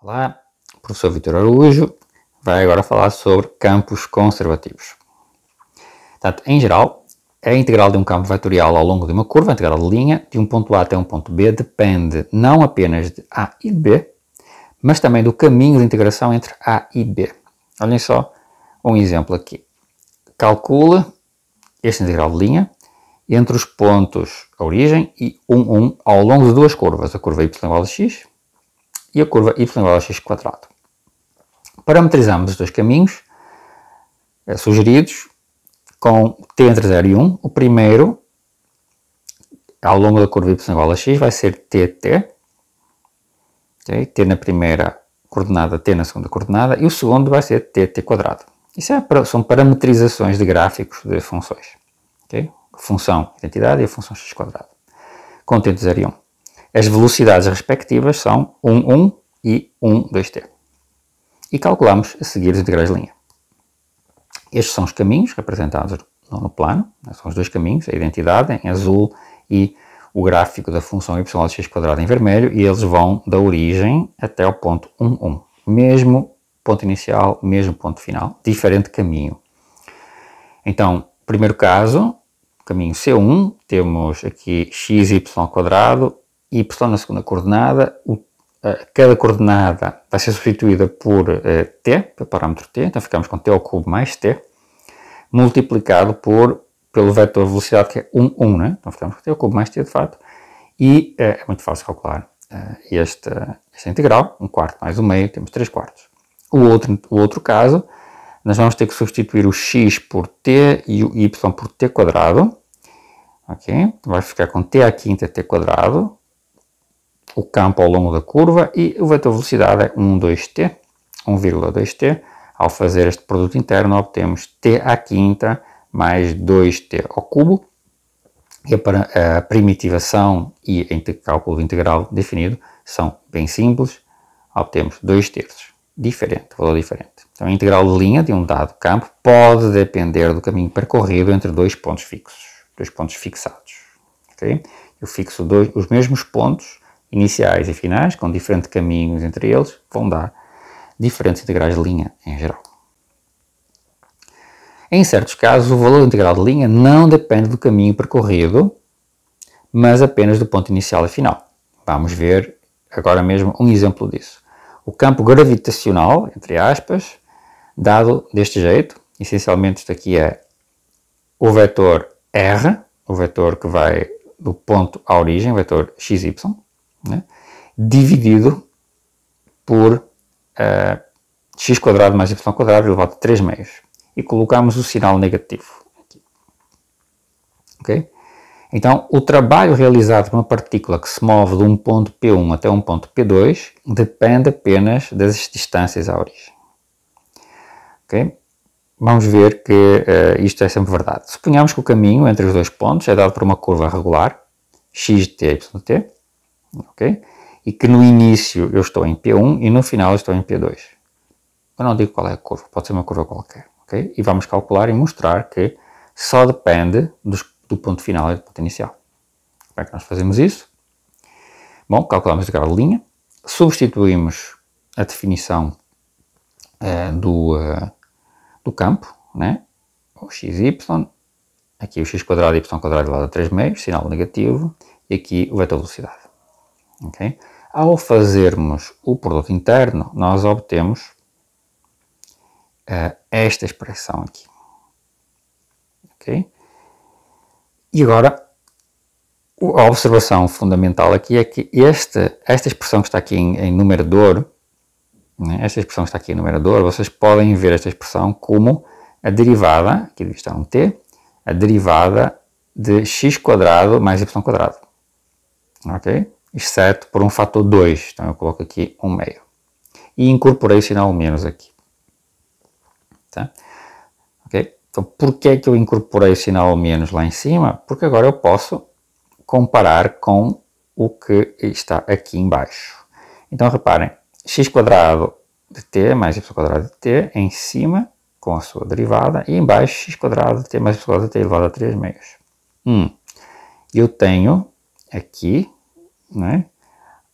Olá, professor Vítor Araújo vai agora falar sobre campos conservativos. Portanto, em geral, a integral de um campo vetorial ao longo de uma curva, a integral de linha, de um ponto A até um ponto B, depende não apenas de A e de B, mas também do caminho de integração entre A e B. Olhem só um exemplo aqui. Calcule esta integral de linha entre os pontos a origem e 1, ao longo de duas curvas, a curva y igual a x e a curva y igual a x². Parametrizamos os dois caminhos sugeridos com t entre 0 e 1. O primeiro, ao longo da curva y igual a x, vai ser tt, okay? T na primeira coordenada, t na segunda coordenada, e o segundo vai ser tt². Isso são parametrizações de gráficos de funções. Okay? A função identidade e a função x², com t entre 0 e 1. As velocidades respectivas são 1 e 2t. E calculamos a seguir as integrais de linha. Estes são os caminhos representados no plano. São os dois caminhos, a identidade em azul e o gráfico da função y de x² em vermelho, e eles vão da origem até o ponto 1. Mesmo ponto inicial, mesmo ponto final, diferente caminho. Então, primeiro caso, caminho C1, temos aqui xy², y na segunda coordenada. Cada coordenada vai ser substituída por t, pelo parâmetro t, então ficamos com t² mais t, multiplicado pelo vetor velocidade, que é 1, né? Então ficamos com t³ mais t, de fato, e é muito fácil calcular esta integral. 1/4 mais 1/2, temos 3/4. O outro caso, nós vamos ter que substituir o x por t e o y por t², ok? Então vai ficar com t² t², o campo ao longo da curva, e o vetor velocidade é 1,2t. Ao fazer este produto interno, obtemos t² mais 2t ao cubo, e a primitivação e o cálculo integral definido são bem simples. Obtemos 2/3, valor diferente. Então, a integral de linha de um dado campo pode depender do caminho percorrido entre dois pontos fixados. Okay? Eu fixo os mesmos pontos iniciais e finais, com diferentes caminhos entre eles, vão dar diferentes integrais de linha em geral. Em certos casos, o valor integral de linha não depende do caminho percorrido, mas apenas do ponto inicial e final. Vamos ver agora mesmo um exemplo disso. O campo gravitacional, entre aspas, dado deste jeito, essencialmente isto aqui é o vetor R, o vetor que vai do ponto à origem, o vetor xy, né? Dividido por x² mais y² elevado a 3/2, e colocamos o sinal negativo aqui. Okay? Então, o trabalho realizado por uma partícula que se move de um ponto P1 até um ponto P2 depende apenas das distâncias à origem. Okay? Vamos ver que isto é sempre verdade. Suponhamos que o caminho entre os dois pontos é dado por uma curva regular, xt, yt, okay? E que no início eu estou em P1 e no final eu estou em P2. Eu não digo qual é a curva, pode ser uma curva qualquer. Okay? E vamos calcular e mostrar que só depende do ponto final e do ponto inicial. Como é que nós fazemos isso? Bom, calculamos a integral de linha, substituímos a definição do campo, né? O xy, aqui o x² e y² elevado a 3/2, sinal negativo, e aqui o vetor velocidade. Okay? Ao fazermos o produto interno, nós obtemos esta expressão aqui. Okay? E agora, a observação fundamental aqui é que esta expressão que está aqui em numerador, né? Esta expressão que está aqui em numerador, vocês podem ver esta expressão como a derivada, aqui está um t, a derivada de x² mais y². Ok? Exceto por um fator 2, então eu coloco aqui 1/2. E incorporei o sinal menos aqui. Tá? Okay? Então, porquê é que eu incorporei o sinal menos lá em cima? Porque agora eu posso comparar com o que está aqui embaixo. Então, reparem, x² de t mais y² de t em cima, com a sua derivada, e embaixo x² de t mais y² de t elevado a 3/2. Eu tenho aqui, né,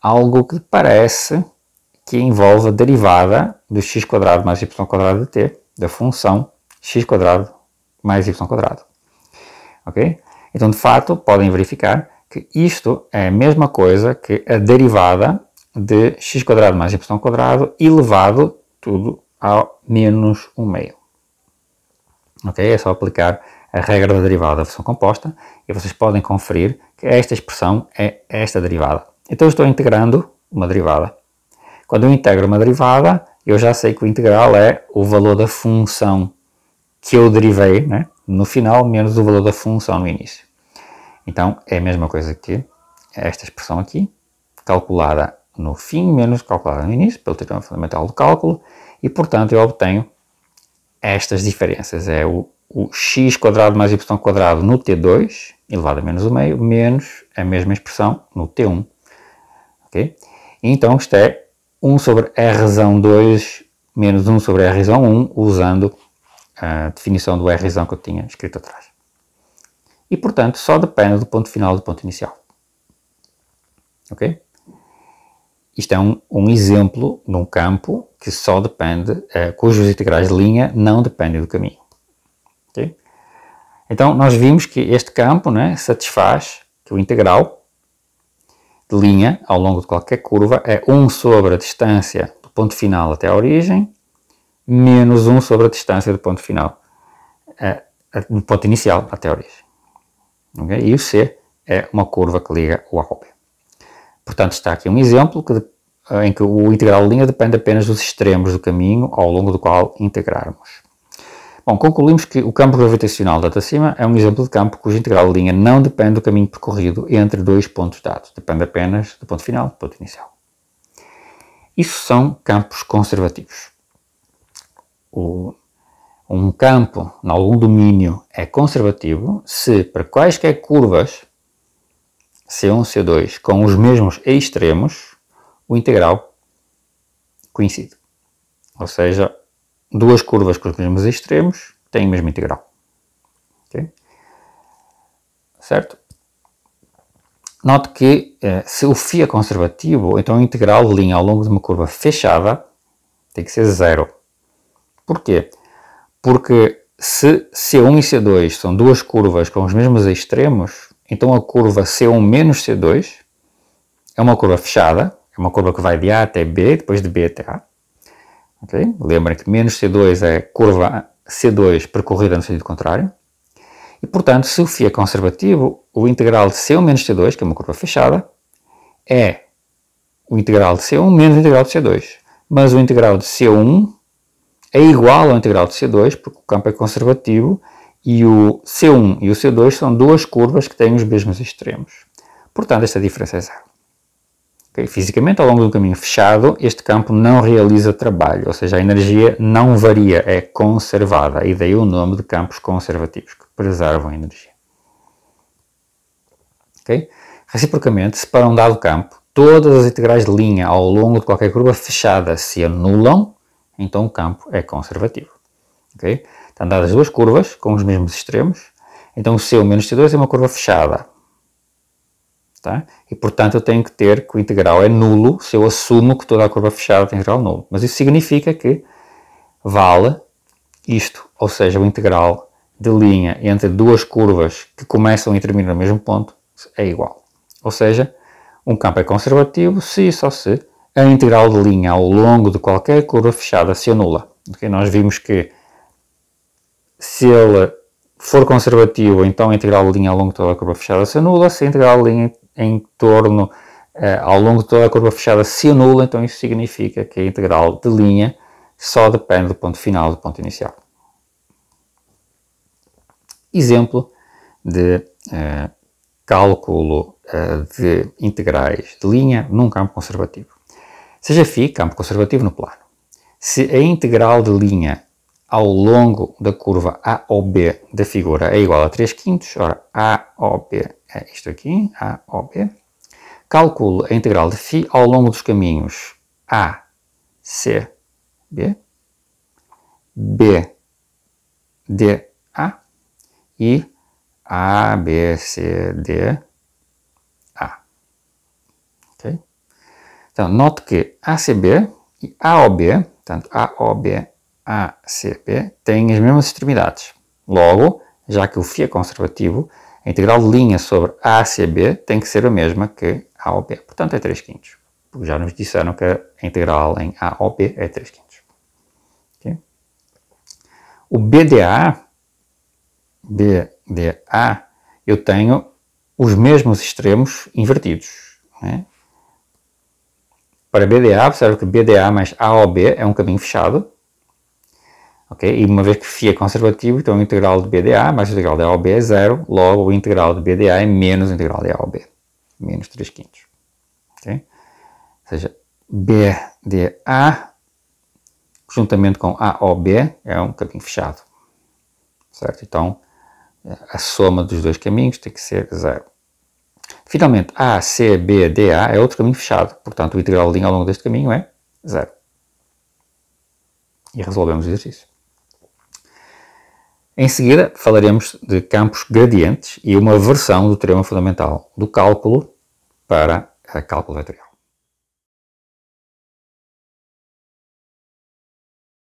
algo que parece que envolve a derivada do x² mais y² de t, da função x² mais y². Ok? Então, de fato, podem verificar que isto é a mesma coisa que a derivada de x² mais y² elevado tudo ao menos 1/2. Ok? É só aplicar a regra da derivada da função composta e vocês podem conferir que esta expressão é esta derivada. Então, eu estou integrando uma derivada. Quando eu integro uma derivada, eu já sei que o integral é o valor da função que eu derivei, né, no final, menos o valor da função no início. Então, é a mesma coisa que esta expressão aqui, calculada no fim, menos calculada no início, pelo teorema fundamental do cálculo, e, portanto, eu obtenho estas diferenças. É o x² mais y² no t2, elevado a menos 1/2, menos a mesma expressão no t1. Okay? Então, isto é 1 sobre r2 menos 1 sobre r1, usando a definição do r que eu tinha escrito atrás. E, portanto, só depende do ponto final do ponto inicial. Ok? Isto é um exemplo de um campo que só depende, cujos integrais de linha não dependem do caminho. Okay? Então, nós vimos que este campo, né, satisfaz que o integral de linha ao longo de qualquer curva é 1 sobre a distância do ponto final até a origem, menos 1 sobre a distância do ponto final, do ponto inicial até a origem. Okay? E o C é uma curva que liga o A ao B. Portanto, está aqui um exemplo em que o integral de linha depende apenas dos extremos do caminho ao longo do qual integrarmos. Bom, concluímos que o campo gravitacional dado acima é um exemplo de campo cujo integral de linha não depende do caminho percorrido entre dois pontos dados, depende apenas do ponto final e do ponto inicial. Isso são campos conservativos. Um campo em algum domínio é conservativo se para quaisquer curvas C1, C2 com os mesmos extremos o integral coincide. Ou seja, duas curvas com os mesmos extremos têm o mesmo integral. Okay? Certo? Note que se o φ é conservativo, então o integral de linha ao longo de uma curva fechada tem que ser 0. Porquê? Porque se C1 e C2 são duas curvas com os mesmos extremos, então a curva C1 menos C2 é uma curva fechada, é uma curva que vai de A até B, depois de B até A. Okay? Lembrem que menos C2 é curva C2 percorrida no sentido contrário. E, portanto, se o φ é conservativo, o integral de C1 menos C2, que é uma curva fechada, é o integral de C1 menos o integral de C2. Mas o integral de C1 é igual ao integral de C2, porque o campo é conservativo, e o C1 e o C2 são duas curvas que têm os mesmos extremos. Portanto, esta diferença é 0. Okay? Fisicamente, ao longo do caminho fechado, este campo não realiza trabalho, ou seja, a energia não varia, é conservada, e daí o nome de campos conservativos, que preservam a energia. Okay? Reciprocamente, se para um dado campo todas as integrais de linha ao longo de qualquer curva fechada se anulam, então o campo é conservativo. Okay? Estão dadas duas curvas com os mesmos extremos, então o C1 menos C2 é uma curva fechada. Tá? E, portanto, eu tenho que ter que o integral é nulo se eu assumo que toda a curva fechada tem integral nulo. Mas isso significa que vale isto, ou seja, o integral de linha entre duas curvas que começam e terminam no mesmo ponto é igual. Ou seja, um campo é conservativo se e só se a integral de linha ao longo de qualquer curva fechada se anula. Okay? Nós vimos que se ele for conservativo, então a integral de linha ao longo de toda a curva fechada se anula. Se a integral de linha em torno, ao longo de toda a curva fechada se anula, então isso significa que a integral de linha só depende do ponto final do ponto inicial. Exemplo de cálculo de integrais de linha num campo conservativo. Seja φ, campo conservativo no plano. Se a integral de linha ao longo da curva AOB da figura é igual a 3/5, ora, AOB é isto aqui, AOB. Calculo a integral de φ ao longo dos caminhos A, C, B, B, D, A e A, B, C, D, A. Okay? Então, note que ACB, E AOB, portanto, AOB, ACB, têm as mesmas extremidades. Logo, já que o φ é conservativo, a integral de linha sobre ACB tem que ser a mesma que AOB. Portanto, é 3/5. Porque já nos disseram que a integral em AOB é 3/5. Okay? O BDA, eu tenho os mesmos extremos invertidos. Né? Para BDA, observe que BDA mais AOB é um caminho fechado. Okay? E uma vez que φ é conservativo, então o integral de BDA mais o integral de AOB é 0. Logo, o integral de BDA é menos o integral de AOB. Menos 3/5. Okay? Ou seja, BDA, juntamente com AOB, é um caminho fechado. Certo? Então, a soma dos dois caminhos tem que ser 0. Finalmente, ACBDA é outro caminho fechado. Portanto, o integral de linha ao longo deste caminho é 0. E resolvemos o exercício. Em seguida, falaremos de campos gradientes e uma versão do teorema fundamental do cálculo para cálculo vetorial.